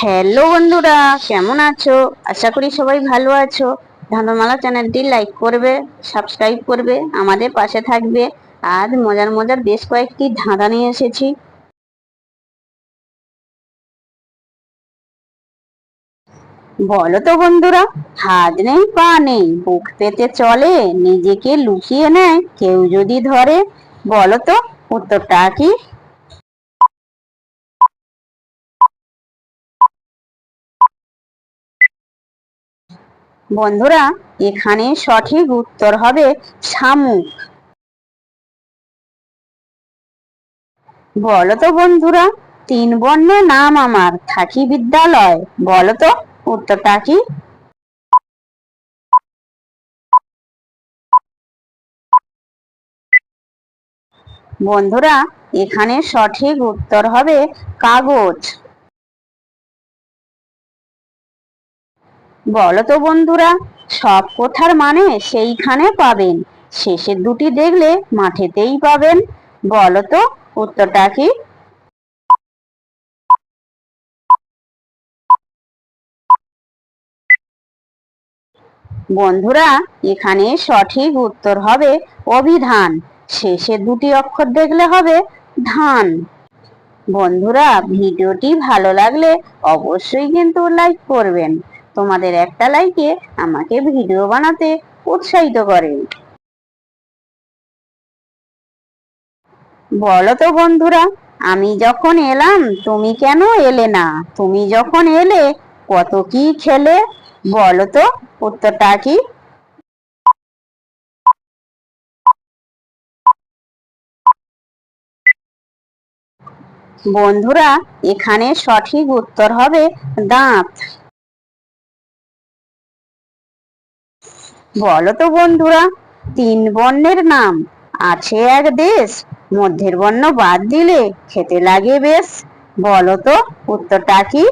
Hello বন্ধুরা, কেমন আছো? আশা করি সবাই ভালো আছো। ধাঁধামালা চ্যানেলটি লাইক করবে, সাবস্ক্রাইব করবে, আমাদের পাশে থাকবে। আজ মজার মজার বেশ কয়েকটি ধাঁধা নিয়ে এসেছি। বলো তো বন্ধুরা, হাত নেই পা নেই, বুক পেতে চলে, নিজেকে লুকিয়ে নেয় কেউ যদি ধরে। বলো তো উত্তরটা কি? বন্ধুরা, এখানে সঠিক উত্তর হবে শামুক। বলো তো বন্ধুরা, তিন বর্ণের নাম আমার, থাকি বিদ্যালয়। বলো তো উত্তরটা কি? বন্ধুরা, এখানে সঠিক উত্তর হবে কাগজ। বলো তো বন্ধুরা, সব কথার মানে সেইখানে পাবেন, শেষের দুটি দেখলে মাঠেতেই পাবেন। বলো তো উত্তরটা কি? বন্ধুরা, এখানে সঠিক উত্তর হবে অভিধান, শেষের দুটি অক্ষর দেখলে হবে ধান। বন্ধুরা, ভিডিওটি ভালো লাগলে অবশ্যই কিন্তু লাইক করবেন। তোমাদের একটা লাইকে আমাকে ভিডিও বানাতে উৎসাহিত করে। বলো তো বন্ধুরা, আমি যখন এলাম তুমি কেন এলে না, তুমি যখন এলে কত কি খেলে। বলো তো উত্তরটা কি? বন্ধুরা, এখানে সঠিক উত্তর হবে দাঁত। বলো তো বন্ধুরা, তিন বর্ণের নাম আছে এক দেশ, মধ্যের বর্ণ বাদ দিলে খেতে লাগে বেশ। বলো তো উত্তরটা কি?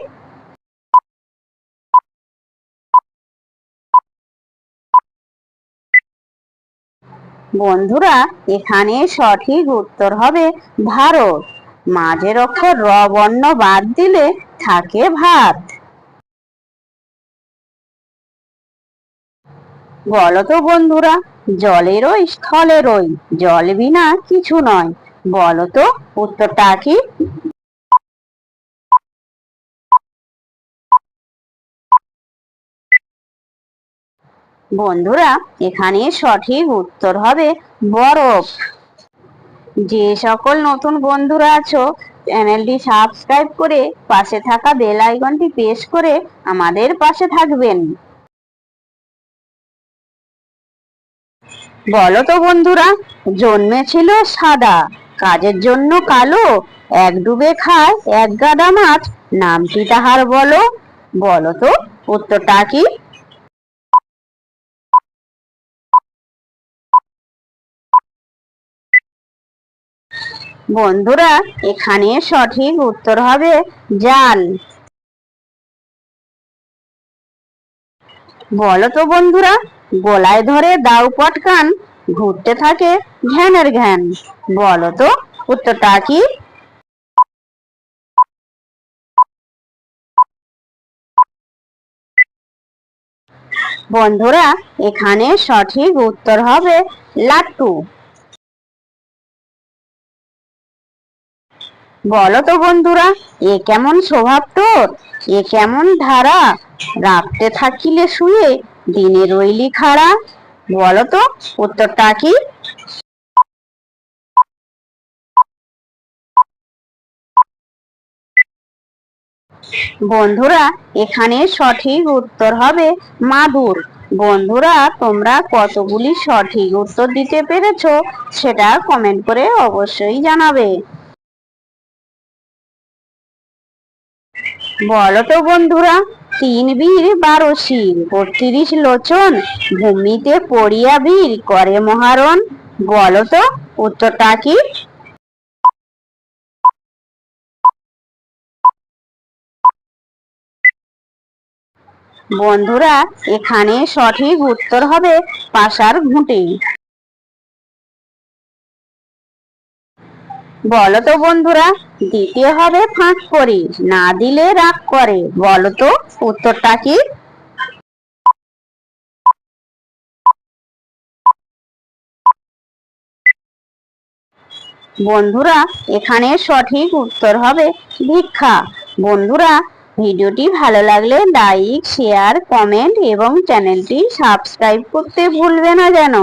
বন্ধুরা, এখানে সঠিক উত্তর হবে ভারত। মাঝের অক্ষর র বর্ণ বাদ দিলে থাকে ভাত। বলো তো বন্ধুরা, জলেরই স্থলেরই, জল বিনা কিছু নয়। বলো তো উত্তরটা কি? বন্ধুরা, এখানে সঠিক উত্তর হবে বরফ। যে সকল নতুন বন্ধুরা আছো, চ্যানেলটি সাবস্ক্রাইব করে পাশে থাকা বেল আইকনটি প্রেস করে আমাদের পাশে থাকবেন। বলো তো বন্ধুরা, জন্মেছিল সাদা, কাজের জন্য কালো, এক ডুবে খায় এক গাদা মাছ, নামটি তাহার বলো। বলো তো উত্তরটা কি? বন্ধুরা, এখানে সঠিক উত্তর হবে জাল। বলো তো বন্ধুরা, গলায় ধরে দাও পটকান, ঘুরতে থাকে ঘ্যানের ঘ্যান। বলো তো উত্তরটা কি? বন্ধুরা, এখানে সঠিক উত্তর হবে লাট্টু। বলো তো বন্ধুরা, এ কেমন স্বভাব তোর, এ কেমন ধারা, রাখতে থাকিলে শুয়ে দিনে রইলি খাড়া। বলো তো উত্তরটা কি? বন্ধুরা, এখানে সঠিক উত্তর হবে মাদুর। বন্ধুরা, তোমরা কতগুলি সঠিক উত্তর দিতে পেরেছো সেটা কমেন্ট করে অবশ্যই জানাবে। বলো তো বন্ধুরা, তিন বীর 12 শির, 32 লোচন, ভূমিতে পড়িয়া বীর করে মহারণ। বলো তো উত্তরটা কি? বন্ধুরা, এখানে সঠিক উত্তর হবে পাশার ঘুঁটে। বলো তো বন্ধুরা, দিতে হবে ফাঁক করে, না দিলে রাগ করে। বলো তো উত্তরটা কি? বন্ধুরা, এখানে সঠিক উত্তর হবে ভিক্ষা। বন্ধুরা, ভিডিওটি ভালো লাগলে লাইক, শেয়ার, কমেন্ট এবং চ্যানেলটি সাবস্ক্রাইব করতে ভুলবে না যেন।